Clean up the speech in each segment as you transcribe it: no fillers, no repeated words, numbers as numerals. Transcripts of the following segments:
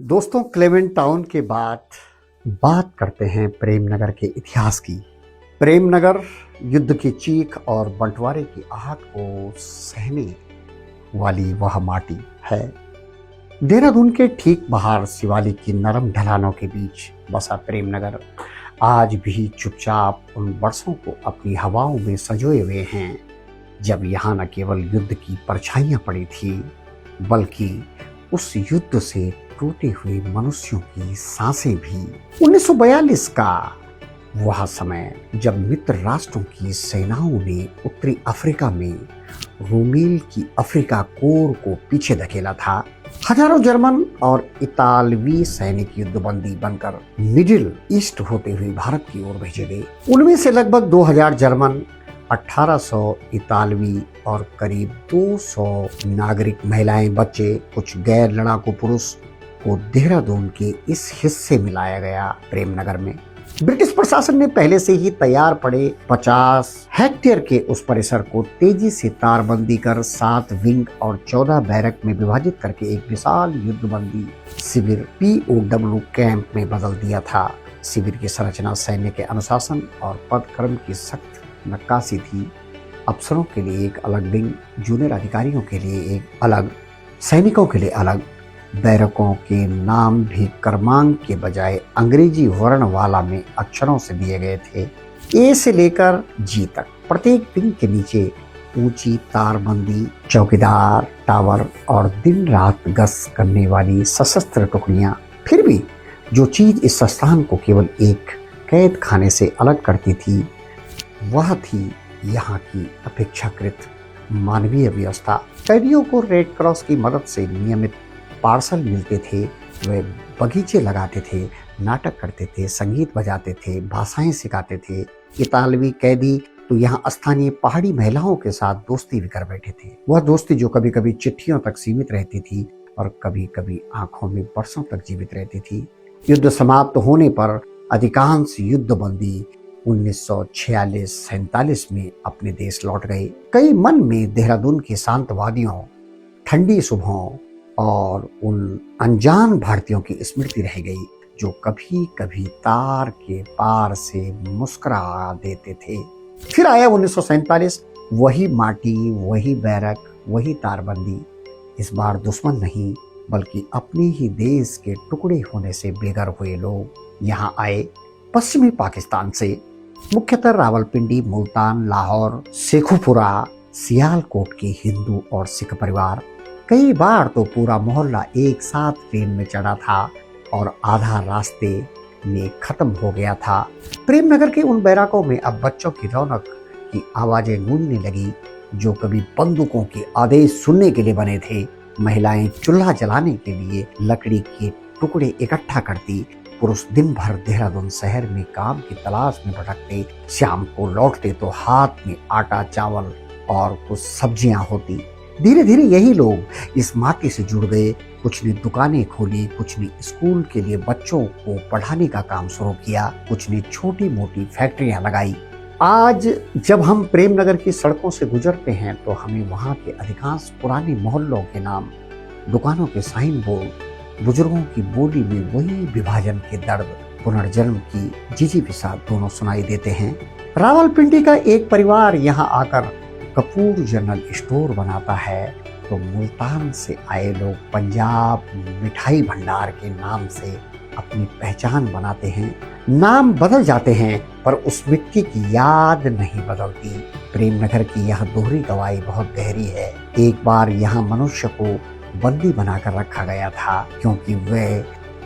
दोस्तों, क्लेवेंट टाउन के बाद बात करते हैं प्रेमनगर के इतिहास की। प्रेमनगर युद्ध की चीख और बंटवारे की आहट को सहने वाली वह माटी है। देहरादून के ठीक बाहर शिवालिक की नरम ढलानों के बीच बसा प्रेमनगर आज भी चुपचाप उन बरसों को अपनी हवाओं में संजोए हुए हैं जब यहाँ न केवल युद्ध की परछाइयां पड़ी थी, बल्कि उस युद्ध से टूटे हुए मनुष्यों की सांसें भी। 1942 का वह समय जब मित्र राष्ट्रों की सेनाओं ने उत्तरी अफ्रीका में रोमेल की अफ्रीका कोर को पीछे धकेला था। हजारों जर्मन और इतालवी सैनिक युद्धबंदी बनकर मिडिल ईस्ट होते हुए भारत की ओर भेजे गए। उनमें से लगभग 2000 जर्मन, 1800 इतालवी और करीब 200 नागरिक महिलाएं, बच्चे, कुछ गैर लड़ाकू पुरुष को देहरादून के इस हिस्से में लाया गया। प्रेमनगर में ब्रिटिश प्रशासन ने पहले से ही तैयार पड़े 50 हेक्टेयर के उस परिसर को तेजी से तारबंदी कर 7 विंग और 14 बैरक में विभाजित करके एक विशाल युद्धबंदी शिविर POW कैंप में बदल दिया था। शिविर की संरचना सैन्य के अनुशासन और पदक्रम की सख्त नक्काशी थी। अफसरों के लिए एक अलग विंग, जूनियर अधिकारियों के लिए एक अलग, सैनिकों के लिए अलग। बैरकों के नाम भी क्रमांक के बजाय अंग्रेजी वर्णमाला में अक्षरों से दिए गए थे, A से लेकर G तक। प्रत्येक विंग के नीचे ऊंची तारबंदी, चौकीदार टावर और दिन रात गश्त करने वाली सशस्त्र टुकड़ियां। फिर भी जो चीज इस स्थान को केवल एक कैद खाने से अलग करती थी, वह थी यहाँ की अपेक्षाकृत मानवीय व्यवस्था। कैदियों को रेड क्रॉस की मदद से नियमित पार्सल मिलते थे। वे बगीचे लगाते थे, नाटक करते थे, संगीत बजाते थे, भाषाएं सिखाते थे। इतालवी कैदी तो यहाँ स्थानीय पहाड़ी महिलाओं के साथ दोस्ती भी कर बैठे थे। वह दोस्ती जो कभी कभी चिट्ठियों तक सीमित रहती थी और कभी कभी आंखों में बरसों तक जीवित रहती थी। युद्ध समाप्त होने पर अधिकांश युद्धबंदी 1946-47 में अपने देश लौट गए। कई मन में देहरादून की शांत वादियों, ठंडी सुबहों और उन अनजान भारतीयों की स्मृति रह गई जो कभी कभी तार के पार से मुस्कुरा देते थे। फिर आया 1947, वही माटी, वही बैरक, वही तारबंदी। इस बार दुश्मन नहीं बल्कि अपने ही देश के टुकड़े होने से बेघर हुए लोग यहाँ आए। पश्चिमी पाकिस्तान से, मुख्यतः रावलपिंडी, मुल्तान, लाहौर, शेखुपुरा, सियालकोट के हिंदू और सिख परिवार। कई बार तो पूरा मोहल्ला एक साथ ट्रेन में चढ़ा था और आधा रास्ते में खत्म हो गया था। प्रेमनगर के उन बैराकों में अब बच्चों की रौनक की आवाजें गूंजने लगी जो कभी बंदूकों के आदेश सुनने के लिए बने थे। महिलाएं चूल्हा जलाने के लिए लकड़ी के टुकड़े इकट्ठा करती। पुरुष दिन भर देहरादून शहर में काम की तलाश में भटकते। शाम को लौटते तो हाथ में आटा, चावल और कुछ सब्जियां होती। धीरे धीरे यही लोग इस माटी से जुड़ गए। कुछ ने दुकानें खोली, कुछ ने स्कूल के लिए बच्चों को पढ़ाने का काम शुरू किया, कुछ ने छोटी मोटी फैक्ट्रियां लगाई। आज जब हम प्रेमनगर की सड़कों से गुजरते हैं तो हमें वहां के अधिकांश पुराने मोहल्लों के नाम, दुकानों के साइन बोर्ड, बुजुर्गों की बोली में वही विभाजन के दर्द, पुनर्जन्म की जिजीविषा दोनों सुनाई देते हैं। रावलपिंडी का एक परिवार यहाँ आकर कपूर जनरल स्टोर बनाता है तो मुल्तान से आए लोग पंजाब मिठाई भंडार के नाम से अपनी पहचान बनाते हैं। नाम बदल जाते हैं पर उस मिट्टी की याद नहीं बदलती। प्रेमनगर की यह दोहरी गवाही बहुत गहरी है। एक बार यहाँ मनुष्य को बंदी बनाकर रखा गया था क्योंकि वे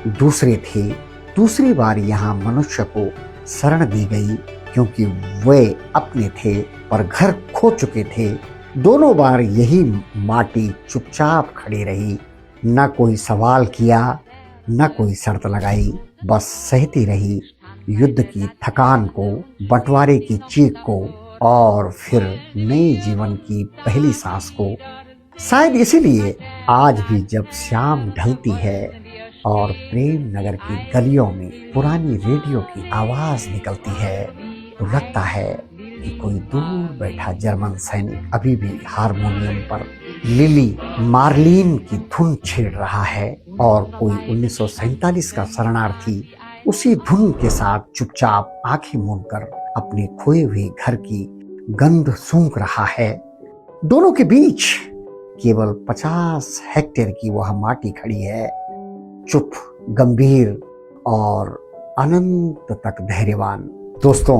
दूसरे थे। दूसरी बार यहाँ मनुष्य को शरण दी गई क्योंकि वे अपने थे पर घर खो चुके थे। दोनों बार यही माटी चुपचाप खड़ी रही, न कोई सवाल किया, न कोई शर्त लगाई, बस सहती रही युद्ध की थकान को, बंटवारे की चीख को और फिर नए जीवन की पहली सांस को। शायद इसीलिए आज भी जब शाम ढलती है और प्रेमनगर की गलियों में पुरानी रेडियो की आवाज निकलती है तो लगता है कि कोई दूर बैठा जर्मन सैनिक अभी भी हारमोनियम पर लिली मार्लिन की धुन छेड़ रहा है और कोई 1947 का शरणार्थी उसी धुन के साथ चुपचाप आंखें मूंदकर अपने खोए हुए घर की गंध सूंघ रहा है। दोनों के बीच केवल 50 हेक्टेयर की वह माटी खड़ी है, चुप, गंभीर और अनंत तक धैर्यवान। दोस्तों,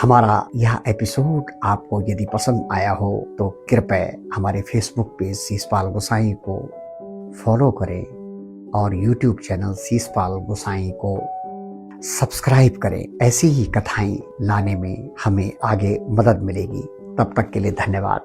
हमारा यह एपिसोड आपको यदि पसंद आया हो तो कृपया हमारे फेसबुक पेज शीशपाल गोसाई को फॉलो करें और यूट्यूब चैनल शीशपाल गोसाई को सब्सक्राइब करें। ऐसी ही कथाएं लाने में हमें आगे मदद मिलेगी। तब तक के लिए धन्यवाद।